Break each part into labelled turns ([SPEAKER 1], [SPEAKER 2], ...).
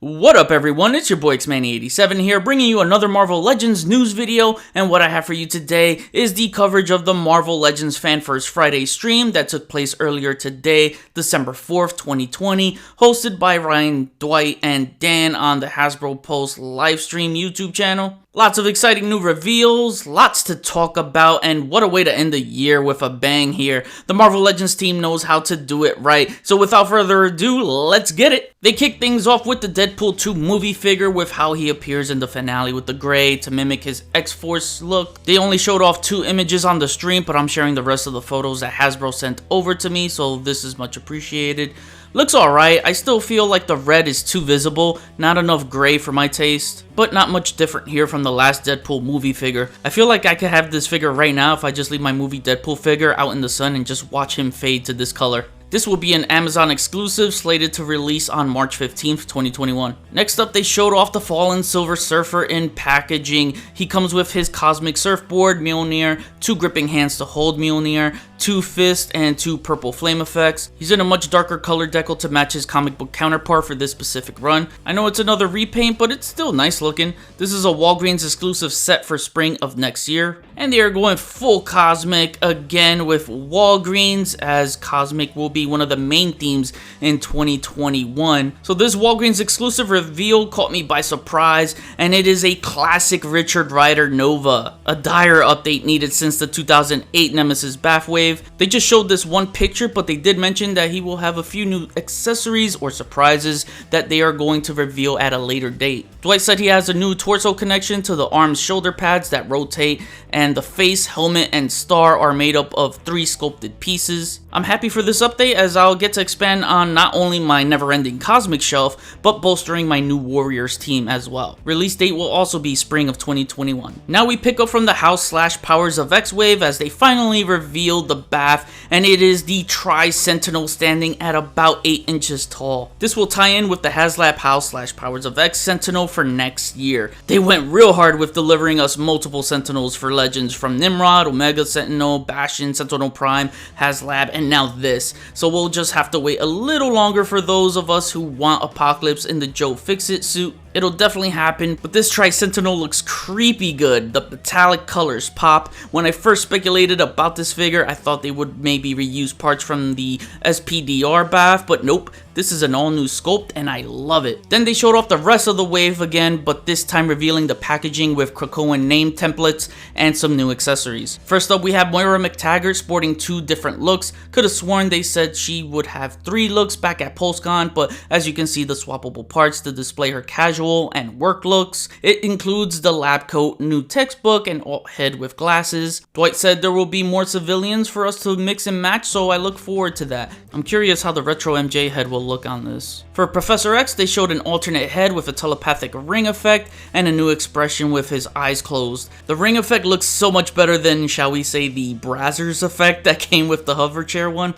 [SPEAKER 1] What up everyone, it's your boy Xmanny87 here, bringing you another Marvel Legends news video, and what I have for you today is the coverage of the Marvel Legends Fan First Friday stream that took place earlier today, December 4th, 2020, hosted by Ryan, Dwight, and Dan on the Hasbro Pulse livestream YouTube channel. Lots of exciting new reveals, lots to talk about, and what a way to end the year with a bang here. The Marvel Legends team knows how to do it right, so without further ado, let's get it! They kick things off with the Deadpool 2 movie figure with how he appears in the finale with the gray to mimic his X-Force look. They only showed off 2 images on the stream, but I'm sharing the rest of the photos that Hasbro sent over to me, so this is much appreciated. Looks alright, I still feel like the red is too visible, not enough gray for my taste, but not much different here from the last Deadpool movie figure. I feel like I could have this figure right now if I just leave my movie Deadpool figure out in the sun and just watch him fade to this color. This will be an Amazon exclusive slated to release on March 15th, 2021. Next up, they showed off the Fallen Silver Surfer in packaging. He comes with his Cosmic Surfboard, Mjolnir, 2 gripping hands to hold Mjolnir, 2 fists, and 2 purple flame effects. He's in a much darker color decal to match his comic book counterpart for this specific run. I know it's another repaint, but it's still nice looking. This is a Walgreens exclusive set for spring of next year. And they are going full Cosmic again with Walgreens, as Cosmic will be one of the main themes in 2021. So this Walgreens exclusive reveal caught me by surprise, and it is a classic Richard Ryder Nova. A dire update needed since the 2008 Nemesis Baf wave. They just showed this one picture, but they did mention that he will have a few new accessories or surprises that they are going to reveal at a later date. Dwight said he has a new torso connection to the arms shoulder pads that rotate, and the face, helmet, and star are made up of 3 sculpted pieces. I'm happy for this update, as I'll get to expand on not only my never-ending Cosmic shelf, but bolstering my new Warriors team as well. Release date will also be spring of 2021. Now we pick up from the House/Powers of X wave as they finally revealed the Baf, and it is the Tri-Sentinel standing at about 8 inches tall. This will tie in with the HasLab House/Powers of X Sentinel for next year. They went real hard with delivering us multiple Sentinels for Legends, from Nimrod, Omega Sentinel, Bastion, Sentinel Prime, HasLab, and now this. So we'll just have to wait a little longer for those of us who want Apocalypse in the Joe Fixit suit. It'll definitely happen, but this Tri-Sentinel looks creepy good. The metallic colors pop. When I first speculated about this figure, I thought they would maybe reuse parts from the SPDR Baf, but nope. This is an all-new sculpt, and I love it. Then they showed off the rest of the wave again, but this time revealing the packaging with Krakoan name templates and some new accessories. First up, we have Moira Mctaggart sporting 2 different looks. Could have sworn they said she would have 3 looks back at PulseCon, but as you can see, the swappable parts to display her casual and work looks. It includes the lab coat, new textbook, and alt head with glasses. Dwight said there will be more civilians for us to mix and match, so I look forward to that. I'm curious how the retro MJ head will look on this. For Professor X, they showed an alternate head with a telepathic ring effect and a new expression with his eyes closed. The ring effect looks so much better than, shall we say, the Brazzers effect that came with the hover chair one.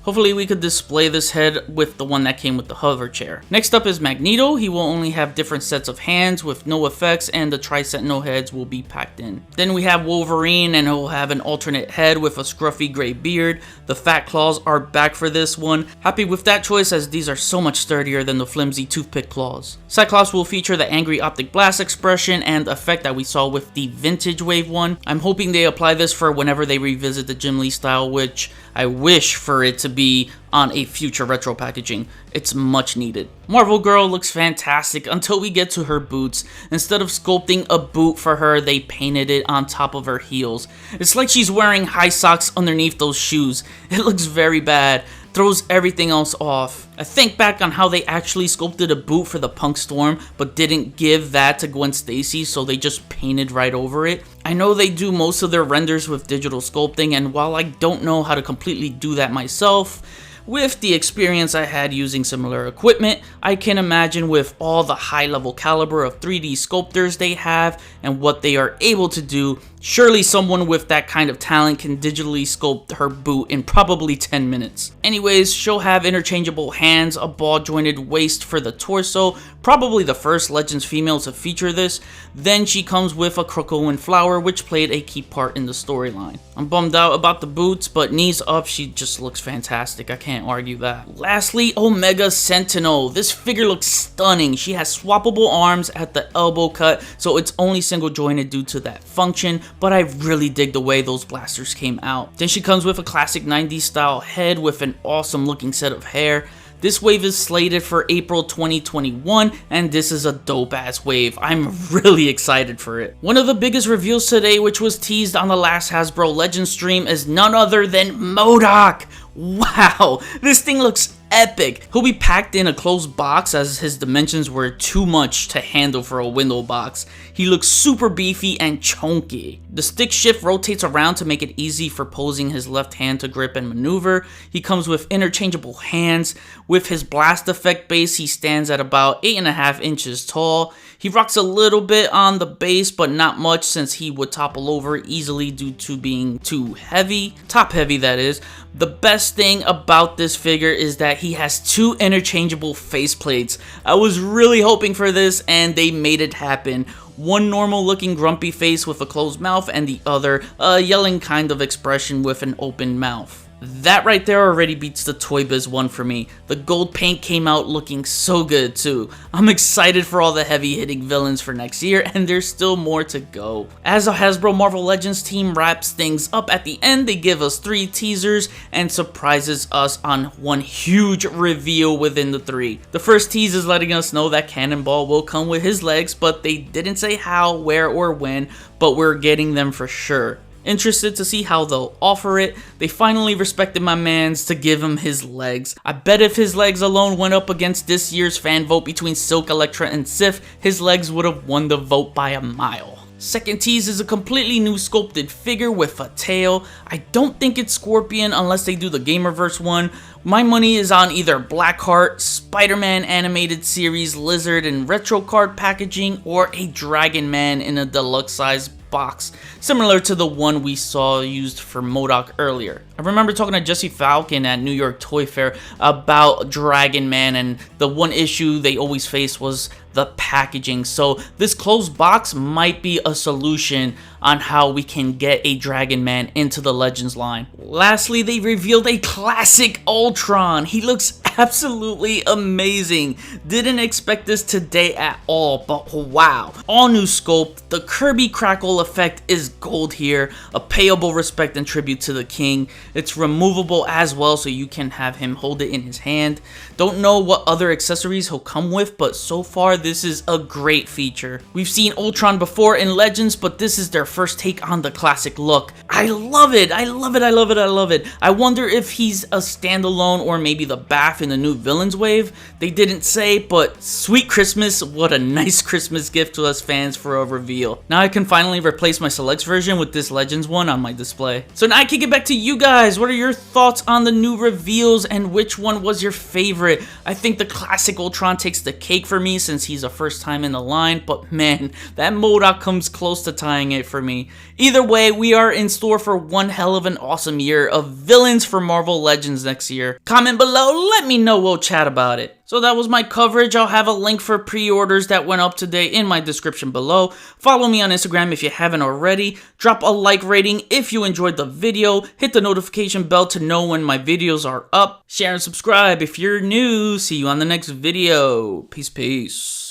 [SPEAKER 1] Hopefully we could display this head with the one that came with the hover chair. Next up is Magneto. He will only have different sets of hands with no effects, and the Tri-Sentinel heads will be packed in. Then we have Wolverine, and he'll have an alternate head with a scruffy gray beard. The fat claws are back for this one. Happy with that choice, as these are so much sturdier than the flimsy toothpick claws. Cyclops will feature the angry optic blast expression and effect that we saw with the vintage wave one. I'm hoping they apply this for whenever they revisit the Jim Lee style, which I wish for it to be on a future retro packaging. It's much needed. Marvel Girl looks fantastic until we get to her boots. Instead of sculpting a boot for her, they painted it on top of her heels. It's like she's wearing high socks underneath those shoes. It looks very bad. Throws everything else off. I think back on how they actually sculpted a boot for the Punk Storm, but didn't give that to Gwen Stacy, so they just painted right over it. I know they do most of their renders with digital sculpting, and while I don't know how to completely do that myself, with the experience I had using similar equipment, I can imagine with all the high-level caliber of 3D sculptors they have and what they are able to do, surely someone with that kind of talent can digitally sculpt her boot in probably 10 minutes. Anyways, she'll have interchangeable hands, a ball-jointed waist for the torso, probably the first Legends female to feature this. Then she comes with a crocodile flower, which played a key part in the storyline. I'm bummed out about the boots, but knees up, she just looks fantastic. I can't argue that. Lastly, Omega Sentinel. This figure looks stunning. She has swappable arms at the elbow cut, so it's only single jointed due to that function, but I really dig the way those blasters came out. Then she comes with a classic 90s style head with an awesome looking set of hair. This wave is slated for April 2021, and this is a dope ass wave. I'm really excited for it. One of the biggest reveals today, which was teased on the last Hasbro Legends stream, is none other than Modok. Wow, this thing looks epic. He'll be packed in a closed box as his dimensions were too much to handle for a window box. He looks super beefy and chunky. The stick shift rotates around to make it easy for posing his left hand to grip and maneuver. He comes with interchangeable hands. With his blast effect base, he stands at about 8.5 inches tall. He rocks a little bit on the base, but not much since he would topple over easily due to being too heavy. Top heavy, that is. The best thing about this figure is that he has 2 interchangeable faceplates. I was really hoping for this, and they made it happen. One normal looking grumpy face with a closed mouth, and the other a yelling kind of expression with an open mouth. That right there already beats the Toy Biz one for me. The gold paint came out looking so good too. I'm excited for all the heavy hitting villains for next year, and there's still more to go. As the Hasbro Marvel Legends team wraps things up at the end, they give us 3 teasers and surprises us on one huge reveal within the 3. The first tease is letting us know that Cannonball will come with his legs, but they didn't say how, where, or when, but we're getting them for sure. Interested to see how they'll offer it. They finally respected my mans to give him his legs. I bet if his legs alone went up against this year's fan vote between Silk, Elektra, and Sif, his legs would have won the vote by a mile. Second tease is a completely new sculpted figure with a tail. I don't think it's Scorpion unless they do the Gamerverse one. My money is on either Blackheart, Spider-Man animated series, Lizard, and retro card packaging, or a Dragon Man in a deluxe size box, similar to the one we saw used for Modok earlier. I remember talking to Jesse Falcon at New York Toy Fair about Dragon Man, and the one issue they always faced was the packaging, so this closed box might be a solution on how we can get a Dragon Man into the Legends line. Lastly, they revealed a classic Ultron. He looks absolutely amazing. Didn't expect this today at all, but wow. All new sculpt. The Kirby crackle effect is gold here. A payable respect and tribute to the king. It's removable as well, so you can have him hold it in his hand. Don't know what other accessories he'll come with, but so far this is a great feature. We've seen Ultron before in Legends, but this is their first take on the classic look. I love it. I love it. I love it. I love it. I wonder if he's a standalone or maybe the Baf in the new villains wave. They didn't say, but sweet Christmas. What a nice Christmas gift to us fans for a reveal. Now I can finally replace my Selects version with this Legends one on my display. So now I can get back to you guys. What are your thoughts on the new reveals, and which one was your favorite? I think the classic Ultron takes the cake for me since he's a first time in the line, but man, that Modok comes close to tying it for me. Either way, we are in store for one hell of an awesome year of villains for Marvel Legends next year. Comment below, let me know, we'll chat about it. So that was my coverage. I'll have a link for pre-orders that went up today in my description below. Follow me on Instagram if you haven't already. Drop a like rating if you enjoyed the video. Hit the notification bell to know when my videos are up. Share and subscribe if you're new. See you on the next video. Peace, peace.